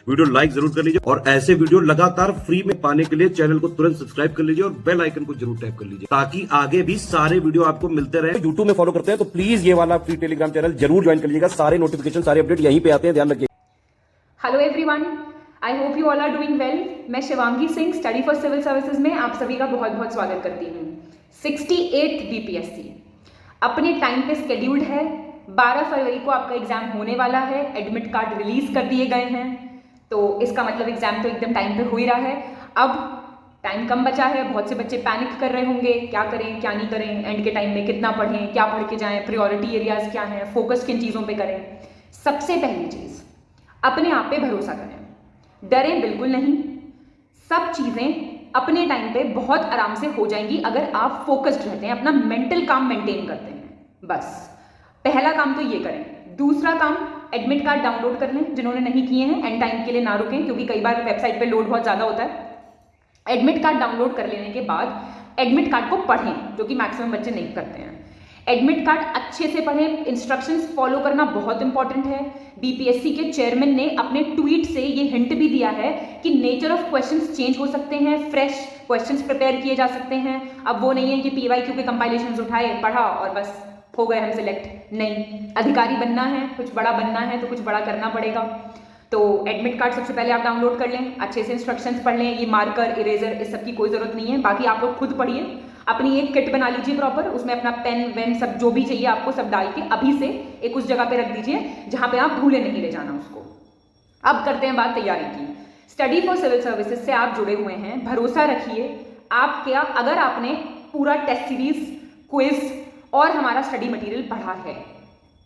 Video like जरूर कर लीजिए और ऐसे वीडियो लगातार फ्री में पाने के लिए चैनल को तुरंत सब्सक्राइब कर लीजिए और बेल आइकन को जरूर टैप कर लीजिए ताकि आगे भी सारे वीडियो आपको मिलते रहे। यूट्यूब में फॉलो करते हैं तो प्लीज ये वाला फ्री टेलीग्राम चैनल जरूर ज्वाइन कर लीजिएगा। सारे नोटिफिकेशन सारे अपडेट यहीं पे आते हैं, ध्यान रखिए। Hello everyone, I hope you all are doing well. मैं Shivangi Singh study for civil services में आप सभी का बहुत बहुत स्वागत करती हूँ। 68th बीपीएससी अपने टाइम पे स्केड्यूल्ड है। 12 फरवरी को आपका एग्जाम होने वाला है। एडमिट कार्ड रिलीज कर दिए गए हैं, तो इसका मतलब एग्जाम तो एकदम टाइम पे हो ही रहा है। अब टाइम कम बचा है, बहुत से बच्चे पैनिक कर रहे होंगे, क्या करें क्या नहीं करें, एंड के टाइम में कितना पढ़ें, क्या पढ़ के जाएं, प्रायोरिटी एरियाज क्या हैं, फोकस किन चीज़ों पे करें। सबसे पहली चीज़, अपने आप पे भरोसा करें, डरें बिल्कुल नहीं। सब चीज़ें अपने टाइम पे बहुत आराम से हो जाएंगी अगर आप फोकस्ड रहते हैं, अपना मेंटल काम मेंटेन करते हैं। बस पहला काम तो ये करें। दूसरा काम, एडमिट कार्ड डाउनलोड कर लें जिन्होंने नहीं किए हैं, एंड टाइम के लिए ना रुकें क्योंकि कई बार वेबसाइट पे लोड बहुत ज़्यादा होता है। एडमिट कार्ड डाउनलोड कर लेने के बाद एडमिट कार्ड को पढ़ें, जो कि मैक्सिमम बच्चे नहीं करते हैं। एडमिट कार्ड अच्छे से पढ़ें, इंस्ट्रक्शंस फॉलो करना बहुत इंपॉर्टेंट है। बीपीएससी के चेयरमैन ने अपने ट्वीट से ये हिंट भी दिया है कि नेचर ऑफ क्वेश्चंस चेंज हो सकते हैं, फ्रेश क्वेश्चंस प्रिपेयर किए जा सकते हैं। अब वो नहीं है कि पीवाईक्यू के कंपाइलेशंस उठाए, पढ़ा और बस हो गए हम सिलेक्ट। नहीं, अधिकारी बनना है, कुछ बड़ा बनना है तो कुछ बड़ा करना पड़ेगा। तो एडमिट कार्ड सबसे पहले आप डाउनलोड कर लें, अच्छे से इंस्ट्रक्शंस पढ़ लें। ये मार्कर, इरेजर, इस सब की कोई ज़रूरत नहीं है। बाकी आप लोग खुद पढ़िए, अपनी एक किट बना लीजिए प्रॉपर, उसमें अपना पेन वेन सब जो भी चाहिए आपको सब डाल के अभी से एक उस जगह पे रख दीजिए जहाँ पे आप भूले नहीं ले जाना उसको। अब करते हैं बात तैयारी की। स्टडी फॉर सिविल सर्विसेज से आप जुड़े हुए हैं, भरोसा रखिए। आप क्या, अगर आपने पूरा टेस्ट सीरीज, क्विज और हमारा स्टडी मटेरियल पढ़ा है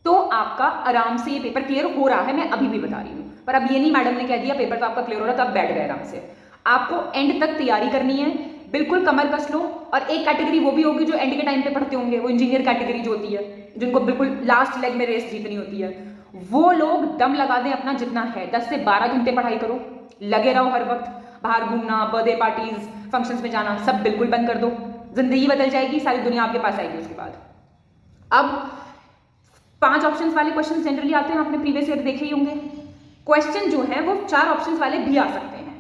तो आपका आराम से ये पेपर क्लियर हो रहा है। मैं अभी भी बता रही हूँ, पर अब ये नहीं मैडम ने कह दिया पेपर तो आपका क्लियर हो रहा है तो आप बैठ गए आराम से। आपको एंड तक तैयारी करनी है, बिल्कुल कमर कस लो। और एक कैटेगरी वो भी होगी जो एंड के टाइम पे पढ़ते होंगे, वो इंजीनियर कैटेगरी जो होती है, जिनको बिल्कुल लास्ट लेग में रेस जीतनी होती है। वो लोग दम लगा दें अपना जितना है, 10 से 12 घंटे पढ़ाई करो, लगे रहो हर वक्त। बाहर घूमना, बर्थडे पार्टीज, फंक्शंस में जाना सब बिल्कुल बंद कर दो। जिंदगी बदल जाएगी, सारी दुनिया आपके पास आएगी उसके बाद। अब 5 ऑप्शंस वाले क्वेश्चन जनरली आते हैं, आपने प्रीवियस ईयर देखे ही होंगे। क्वेश्चन जो है वो 4 ऑप्शंस वाले भी आ सकते हैं,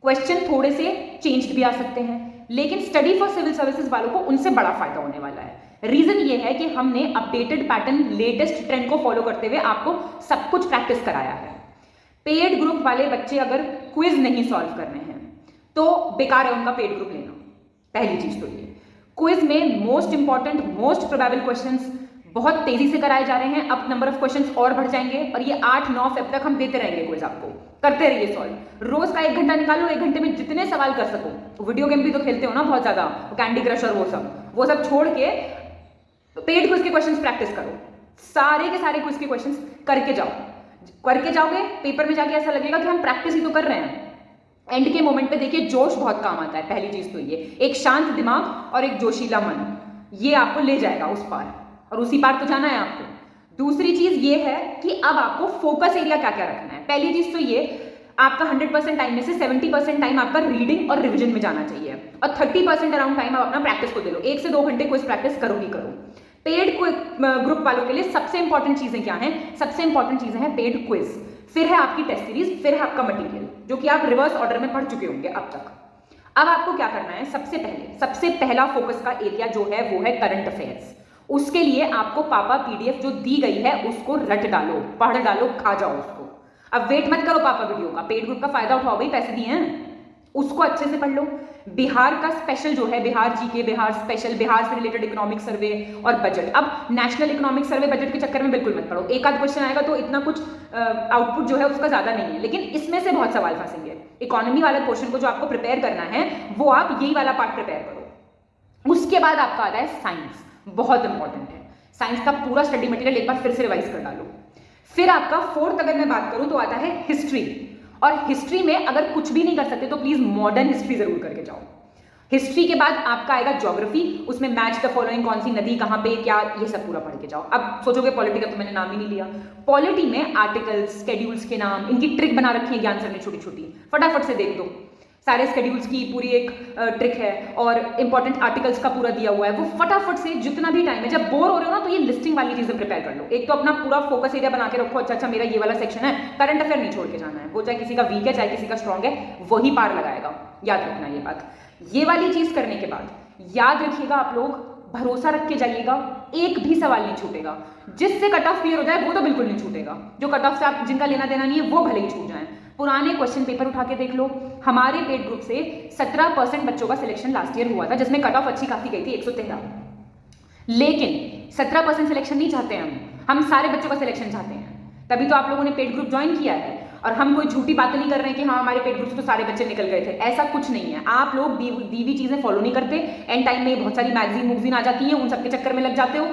क्वेश्चन थोड़े से चेंज्ड भी आ सकते हैं, लेकिन स्टडी फॉर सिविल सर्विसेज वालों को उनसे बड़ा फायदा होने वाला है। रीजन ये है कि हमने अपडेटेड पैटर्न, लेटेस्ट ट्रेंड को फॉलो करते हुए आपको सब कुछ प्रैक्टिस कराया है। पेड ग्रुप वाले बच्चे अगर क्विज नहीं सॉल्व कर रहे हैं तो बेकार है उनका पेड ग्रुप लेना। पहली चीज तो ये, क्विज में most important, most probable questions बहुत तेजी से कराए जा रहे हैं। अब नंबर ऑफ क्वेश्चंस और बढ़ जाएंगे और ये 8-9 फेब तक हम देते रहेंगे क्विज आपको। करते रहिए सॉल्व, रोज का 1 घंटा निकाल लो, 1 घंटे में जितने सवाल कर सको। वीडियो गेम भी तो खेलते हो ना बहुत ज्यादा, कैंडी क्रश और वो सब छोड़ के पेड क्विज के क्वेश्चंस प्रैक्टिस करो। सारे के सारे क्विज के क्वेश्चंस करके जाओ। करके जाओगे पेपर में जाके ऐसा लगेगा कि हम प्रैक्टिस ही तो कर रहे हैं। एंड के मोमेंट पे देखिए जोश बहुत काम आता है। पहली चीज तो ये, एक शांत दिमाग और एक जोशीला मन, ये आपको ले जाएगा उस पार, और उसी पार तो जाना है आपको। दूसरी चीज ये है कि अब आपको फोकस एरिया क्या क्या रखना है। पहली चीज तो ये, आपका 100% टाइम में से 70% टाइम आपका रीडिंग और रिविजन में जाना चाहिए, और 30% अराउंड टाइम आप अपना प्रैक्टिस को दे लो। 1 से 2 घंटे क्विज प्रैक्टिस करो ही करो। पेड ग्रुप वालों के लिए सबसे इंपॉर्टेंट चीजें क्या हैं? सबसे इंपॉर्टेंट चीजें हैं पेड क्विज, फिर है आपकी टेस्ट सीरीज, फिर है आपका मटेरियल, जो कि आप रिवर्स ऑर्डर में पढ़ चुके होंगे अब तक। अब आपको क्या करना है? सबसे पहला फोकस का एरिया जो है वो है करंट अफेयर्स। उसके लिए आपको पापा पीडीएफ जो दी गई है उसको रट डालो, पढ़ डालो, खा जाओ उसको। अब वेट मत करो पापा वीडियो का, पेड ग्रुप का फायदा उठाओ भाई, पैसे दिए हैं, उसको अच्छे से पढ़ लो। बिहार का स्पेशल जो है, बिहार जीके, बिहार स्पेशल, बिहार से रिलेटेड इकोनॉमिक सर्वे और बजट। अब नेशनल इकोनॉमिक सर्वे बजट के चक्कर में बिल्कुल मत पढ़ो, एक आध क्वेश्चन आएगा तो इतना कुछ आउटपुट जो है उसका ज्यादा नहीं है, लेकिन इसमें से बहुत सवाल फंसेंगे। इकोनॉमी वाले पोर्शन को जो आपको प्रिपेयर करना है वो आप यही वाला पार्ट प्रिपेयर करो। उसके बाद आपका आता है साइंस, बहुत इंपॉर्टेंट है। साइंस का पूरा स्टडी मटेरियल एक बार फिर से रिवाइज कर डालो। फिर आपका 4th अगर मैं बात करूं तो आता है हिस्ट्री, और हिस्ट्री में अगर कुछ भी नहीं कर सकते तो प्लीज मॉडर्न हिस्ट्री जरूर करके जाओ। हिस्ट्री के बाद आपका आएगा ज्योग्राफी, उसमें मैच द फॉलोइंग, कौन सी नदी कहां पे क्या, ये सब पूरा पढ़ के जाओ। अब सोचोगे पॉलिटी का तो मैंने नाम ही नहीं लिया। पॉलिटी में आर्टिकल्स, स्केड्यूल्स के नाम, इनकी ट्रिक बना रखी है ज्ञान सर ने छोटी छोटी, फटाफट से देख दो। सारे स्केड्यूल्स की पूरी एक ट्रिक है और इंपॉर्टेंट आर्टिकल्स का पूरा दिया हुआ है। वो फटाफट से जितना भी टाइम है, जब बोर हो रहे हो ना तो ये लिस्टिंग वाली चीजें प्रिपेयर कर लो। एक तो अपना पूरा फोकस एरिया बना के रखो, अच्छा मेरा ये वाला सेक्शन है, करंट अफेयर नहीं छोड़ के जाना है। वो चाहे किसी का वीक है चाहे किसी का स्ट्रॉन्ग है, वही पार लगाएगा, याद रखना ये बात। ये वाली चीज करने के बाद याद रखिएगा, आप लोग भरोसा रख के जाइएगा, एक भी सवाल नहीं छूटेगा। जिससे कट ऑफ क्लियर हो जाए वो तो बिल्कुल नहीं छूटेगा, जो कट ऑफ से आप जिनका लेना देना नहीं है वो भले ही छूट जाए। पुराने क्वेश्चन पेपर उठा के देख लो, हमारे पेड ग्रुप से 17% बच्चों का सिलेक्शन लास्ट ईयर हुआ था, जिसमें कट ऑफ अच्छी खासी गई थी 113। लेकिन 17% सिलेक्शन नहीं चाहते हम सारे बच्चों का सिलेक्शन चाहते हैं। तभी तो आप लोगों ने पेड ग्रुप ज्वाइन किया है। और हम कोई झूठी बातें नहीं कर रहे हैं कि हाँ हमारे पेड ग्रुप से तो सारे बच्चे निकल गए थे, ऐसा कुछ नहीं है। आप लोग दी हुई चीजें फॉलो नहीं करते, एंड टाइम में बहुत सारी मैगजीन आ जाती है, उन सबके चक्कर में लग जाते हो।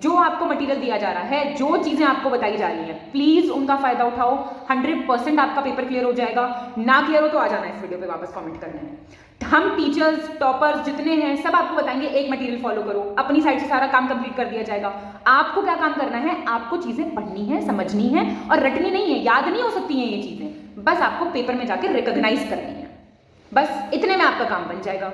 जो आपको मटेरियल दिया जा रहा है, जो चीजें आपको बताई जा रही है, प्लीज उनका फायदा उठाओ। 100% आपका पेपर क्लियर हो जाएगा। ना क्लियर हो तो आ जाना इस वीडियो पे वापस कमेंट करने। हम टीचर्स टॉपर्स जितने हैं सब आपको बताएंगे, एक मटेरियल फॉलो करो, अपनी साइड से सारा काम कंप्लीट कर दिया जाएगा। आपको क्या काम करना है, आपको चीजें पढ़नी है, समझनी है और रटनी नहीं है। याद नहीं हो सकती हैं ये चीजें, बस आपको पेपर में जाकर रिकॉग्नाइज करनी है। बस इतने में आपका काम बन जाएगा।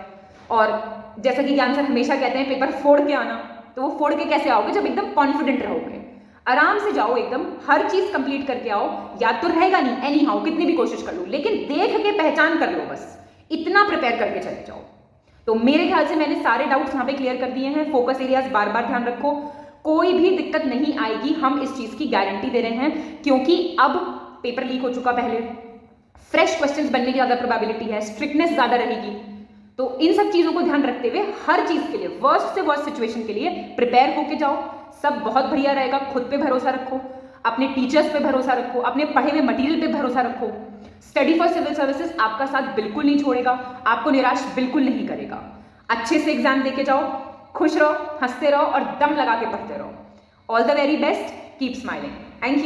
और जैसा कि ज्ञान सर हमेशा कहते हैं, पेपर फोड़ के आना। तो वो फोड़ के कैसे आओगे, जब एकदम कॉन्फिडेंट रहोगे। आराम से जाओ, एकदम हर चीज कंप्लीट करके आओ। याद तो रहेगा नहीं एनी हाउ, कितनी भी कोशिश कर लो, लेकिन देख के पहचान कर लो, बस इतना प्रिपेयर करके चले जाओ। तो मेरे ख्याल से मैंने सारे डाउट्स यहाँ पे क्लियर कर दिए हैं। फोकस एरियाज बार बार ध्यान रखो, कोई भी दिक्कत नहीं आएगी, हम इस चीज की गारंटी दे रहे हैं। क्योंकि अब पेपर लीक हो चुका, पहले फ्रेश क्वेश्चंस बनने की ज्यादा प्रोबेबिलिटी है, स्ट्रिक्टनेस ज्यादा रहेगी। तो इन सब चीजों को ध्यान रखते हुए हर चीज के लिए, वर्स्ट से वर्स्ट सिचुएशन के लिए प्रिपेयर होके जाओ। सब बहुत बढ़िया रहेगा। खुद पे भरोसा रखो, अपने टीचर्स पे भरोसा रखो, अपने पढ़े हुए मटेरियल पे भरोसा रखो। स्टडी फॉर सिविल सर्विसेज आपका साथ बिल्कुल नहीं छोड़ेगा, आपको निराश बिल्कुल नहीं करेगा। अच्छे से एग्जाम देके जाओ, खुश रहो, हंसते रहो और दम लगा के पढ़ते रहो। All the very best, keep smiling. Thank you.